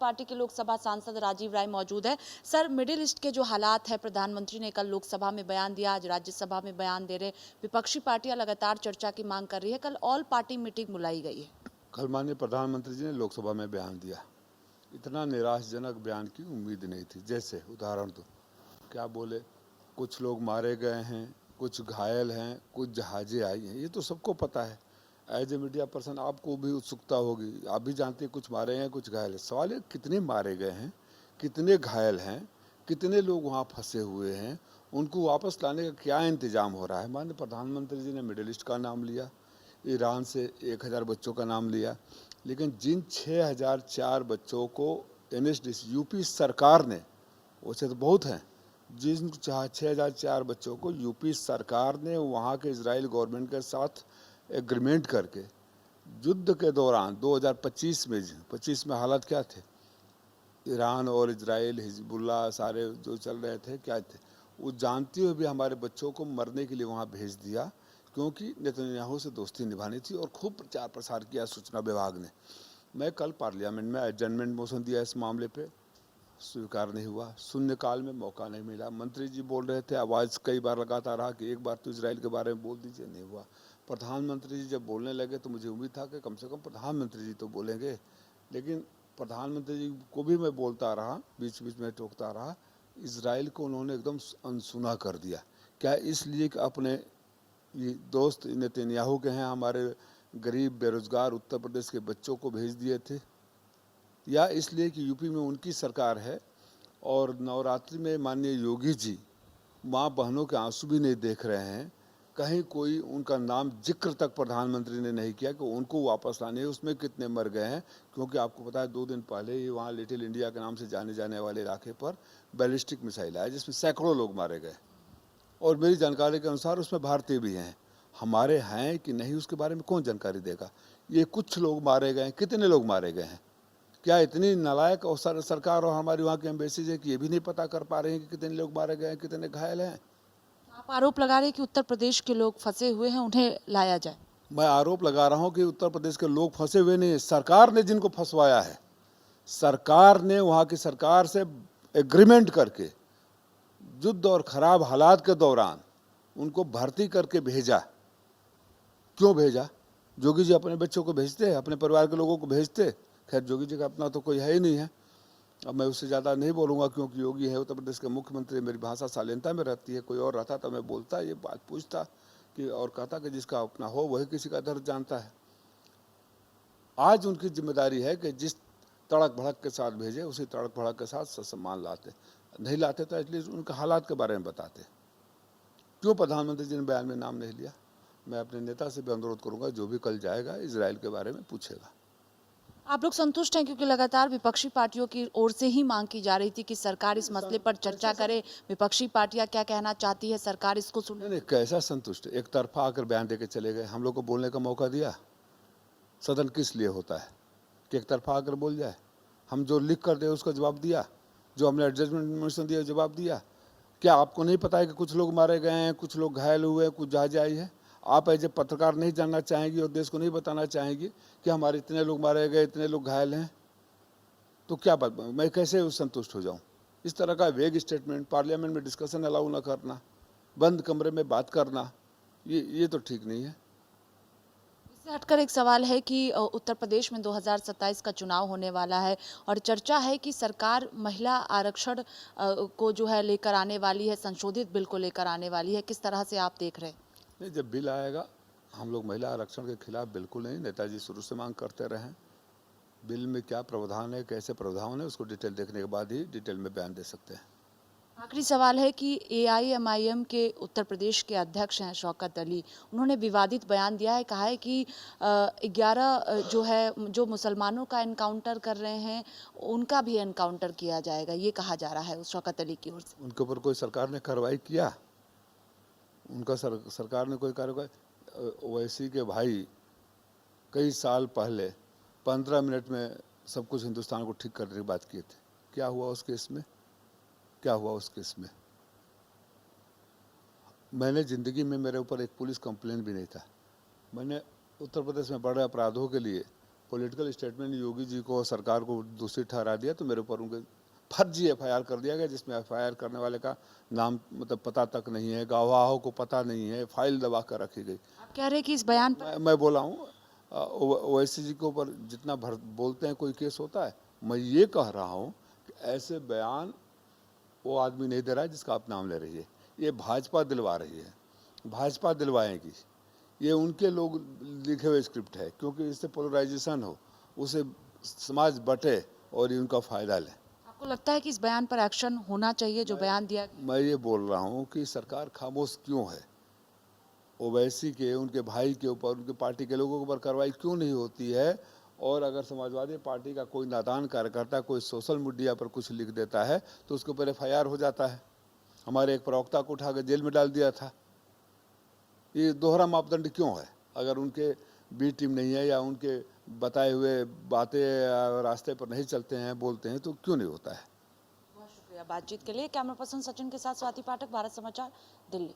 Party के लोकसभा सांसद राजीव राय मौजूद है। सर, मिडिल ईस्ट के जो हालात है, प्रधानमंत्री ने कल लोकसभा में बयान दिया, आज राज्यसभा में बयान दे रहे। विपक्षी पार्टियां लगातार चर्चा की मांग कर रही है। कल ऑल पार्टी मीटिंग बुलाई गई है। कल माननीय प्रधानमंत्री जी ने लोकसभा में बयान दिया। इतना निराशजनक बयान की उम्मीद नहीं थी। जैसे उदाहरण दो, क्या बोले, कुछ लोग मारे गए हैं, कुछ घायल हैं, कुछ जहाजें आई हैं। ये तो सबको पता है। एज ए मीडिया पर्सन आपको भी उत्सुकता होगी, आप भी जानते हैं कुछ मारे हैं, कुछ घायल हैं। सवाल है कितने मारे गए हैं, कितने घायल हैं, कितने लोग वहाँ फंसे हुए हैं, उनको वापस लाने का क्या इंतजाम हो रहा है। माननीय प्रधानमंत्री जी ने मिडिल ईस्ट का नाम लिया, ईरान से 1000 बच्चों का नाम लिया, लेकिन जिन 6004 बच्चों को NSDC यूपी सरकार ने, वैसे तो बहुत हैं, जिन 6004 बच्चों को यूपी सरकार ने वहाँ के इजराइल गवर्नमेंट के साथ एग्रीमेंट करके युद्ध के दौरान 2025 में हालात क्या थे, ईरान और इजराइल, हिजबुल्ला सारे जो चल रहे थे, क्या थे, वो जानते हुए भी हमारे बच्चों को मरने के लिए वहाँ भेज दिया, क्योंकि नेतन्याहू से दोस्ती निभानी थी। और खूब प्रचार प्रसार किया सूचना विभाग ने। मैं कल पार्लियामेंट में एडजर्नमेंट मोशन दिया, इस मामले पे स्वीकार नहीं हुआ। शून्यकाल में मौका नहीं मिला। मंत्री जी बोल रहे थे, आवाज़ कई बार लगाता रहा कि एक बार तो इजराइल के बारे में बोल दीजिए, नहीं हुआ। प्रधानमंत्री जी जब बोलने लगे तो मुझे उम्मीद था कि कम से कम प्रधानमंत्री जी तो बोलेंगे, लेकिन प्रधानमंत्री जी को भी मैं बोलता रहा, बीच बीच में टोकता रहा। इजराइल को उन्होंने एकदम अनसुना कर दिया। क्या इसलिए कि अपने ये दोस्त नेतन्याहू के हैं, हमारे गरीब बेरोजगार उत्तर प्रदेश के बच्चों को भेज दिए थे, या इसलिए कि यूपी में उनकी सरकार है और नवरात्रि में माननीय योगी जी माँ बहनों के आंसू भी नहीं देख रहे हैं, कहीं कोई उनका नाम जिक्र तक प्रधानमंत्री ने नहीं किया कि उनको वापस लाने हैं। उसमें कितने मर गए हैं, क्योंकि आपको पता है 2 दिन पहले ही वहाँ लिटिल इंडिया के नाम से जाने जाने वाले इलाके पर बैलिस्टिक मिसाइल आया, जिसमें सैकड़ों लोग मारे गए, और मेरी जानकारी के अनुसार उसमें भारतीय भी हैं। हमारे हैं कि नहीं उसके बारे में कौन जानकारी देगा। ये कुछ लोग मारे गए हैं, कितने लोग मारे गए हैं। क्या इतनी नालायक और सरकार और हमारी वहाँ की एम्बेसीज है कि ये भी नहीं पता कर पा रहे हैं कि कितने लोग मारे गए हैं, कितने घायल हैं। आप आरोप लगा रहे हैं कि उत्तर प्रदेश के लोग फंसे हुए हैं, उन्हें लाया जाए। मैं आरोप लगा रहा हूँ कि उत्तर प्रदेश के लोग फंसे हुए नहीं, सरकार ने जिनको फंसवाया है। सरकार ने वहाँ की सरकार से एग्रीमेंट करके युद्ध और खराब हालात के दौरान उनको भर्ती करके भेजा। क्यों भेजा? जोगी जी अपने बच्चों को भेजते, अपने परिवार के लोगों को भेजते। खैर, जोगी जी का अपना तो कोई है ही नहीं है। अब मैं उससे ज़्यादा नहीं बोलूँगा, क्योंकि योगी है उत्तर प्रदेश के मुख्यमंत्री। मेरी भाषा शालीनता में रहती है। कोई और रहता तो मैं बोलता, ये बात पूछता कि, और कहता कि जिसका अपना हो वही किसी का दर्द जानता है। आज उनकी जिम्मेदारी है कि जिस तड़क भड़क के साथ भेजे, उसी तड़क भड़क के साथ सम्मान लाते। नहीं लाते तो एटलीस्ट उनके हालात के बारे में बताते। क्यों प्रधानमंत्री जी ने बयान में नाम नहीं लिया? मैं अपने नेता से भी अनुरोध करूंगा, जो भी कल जाएगा इजराइल के बारे में पूछेगा। आप लोग संतुष्ट हैं, क्योंकि लगातार विपक्षी पार्टियों की ओर से ही मांग की जा रही थी कि सरकार इस मसले पर चर्चा करे। विपक्षी पार्टियां क्या कहना चाहती है, सरकार इसको सुने। नहीं, कैसा संतुष्ट? एक तरफा आकर बयान देके चले गए। हम लोग को बोलने का मौका दिया। सदन किस लिए होता है कि एक तरफा आकर बोल जाए? हम जो लिख कर दे उसका जवाब दिया, जो हमने एडजस्टमेंट मोशन दिया जवाब दिया। क्या आपको नहीं पता है कि कुछ लोग मारे गए हैं, कुछ लोग घायल हुए, कुछ जहाज आई है? आप एज ए पत्रकार नहीं जानना चाहेंगी और देश को नहीं बताना चाहेंगी कि हमारे इतने लोग मारे गए, इतने लोग घायल हैं? तो क्या बात, मैं कैसे संतुष्ट हो जाऊं? इस तरह का वेग स्टेटमेंट, पार्लियामेंट में डिस्कशन अलाउ ना करना, बंद कमरे में बात करना, ये तो ठीक नहीं है। इससे हटकर एक सवाल है कि उत्तर प्रदेश में 2027 का चुनाव होने वाला है और चर्चा है कि सरकार महिला आरक्षण को जो है लेकर आने वाली है, संशोधित बिल को लेकर आने वाली है। किस तरह से आप देख रहे हैं? नहीं, जब बिल आएगा, हम लोग महिला आरक्षण के खिलाफ बिल्कुल नहीं। नेताजी शुरू से मांग करते रहे। बिल में क्या प्रावधान है, कैसे प्रावधान है, उसको डिटेल देखने के बाद ही डिटेल में बयान दे सकते हैं। आखिरी सवाल है कि AIMIM के उत्तर प्रदेश के अध्यक्ष हैं शौकत अली, उन्होंने विवादित बयान दिया है। कहा है कि 11 जो है, जो मुसलमानों का एनकाउंटर कर रहे हैं, उनका भी एनकाउंटर किया जाएगा, ये कहा जा रहा है उस शौकत अली की ओर से। उनके ऊपर कोई सरकार ने कार्रवाई किया? उनका सरकार ने कोई कार्रवाई? ओवैसी के भाई कई साल पहले 15 मिनट में सब कुछ हिंदुस्तान को ठीक करने की बात किए थे। क्या हुआ उस केस में? क्या हुआ उस केस में? मैंने ज़िंदगी में, मेरे ऊपर एक पुलिस कंप्लेन भी नहीं था। मैंने उत्तर प्रदेश में बड़े अपराधों के लिए पॉलिटिकल स्टेटमेंट योगी जी को सरकार को दोषी ठहरा दिया, तो मेरे ऊपर उनके फर्जी एफआईआर कर दिया गया, जिसमें एफआईआर करने वाले का नाम मतलब पता तक नहीं है, गवाहों को पता नहीं है, फाइल दबा कर रखी गई। आप कह रहे हैं कि इस बयान पर मैं बोला हूँ ओवैसी जी के ऊपर जितना भर बोलते हैं कोई केस होता है। मैं ये कह रहा हूँ कि ऐसे बयान वो आदमी नहीं दे रहा है जिसका आप नाम ले रही है, ये भाजपा दिलवा रही है, भाजपा दिलवाएगी। ये उनके लोग लिखे हुए स्क्रिप्ट है, क्योंकि इससे पोलराइजेशन हो, उसे समाज बटे और ये उनका फ़ायदा लें। आपको लगता है कि इस बयान पर एक्शन होना चाहिए जो बयान दिया गया? मैं ये बोल रहा हूँ कि सरकार खामोश क्यों है? ओवैसी के, उनके भाई के ऊपर, उनके पार्टी के लोगों के ऊपर कार्रवाई क्यों नहीं होती है? और अगर समाजवादी पार्टी का कोई नादान कार्यकर्ता कोई सोशल मीडिया पर कुछ लिख देता है तो उसके ऊपर एफआईआर हो जाता है। हमारे एक प्रवक्ता को उठाकर जेल में डाल दिया था। ये दोहरा मापदंड क्यों है? अगर उनके बी टीम नहीं है या उनके बताए हुए बातें रास्ते पर नहीं चलते हैं, बोलते हैं, तो क्यों नहीं होता है? बहुत शुक्रिया बातचीत के लिए। कैमरा पर्सन सचिन के साथ स्वाति पाठक, भारत समाचार, दिल्ली।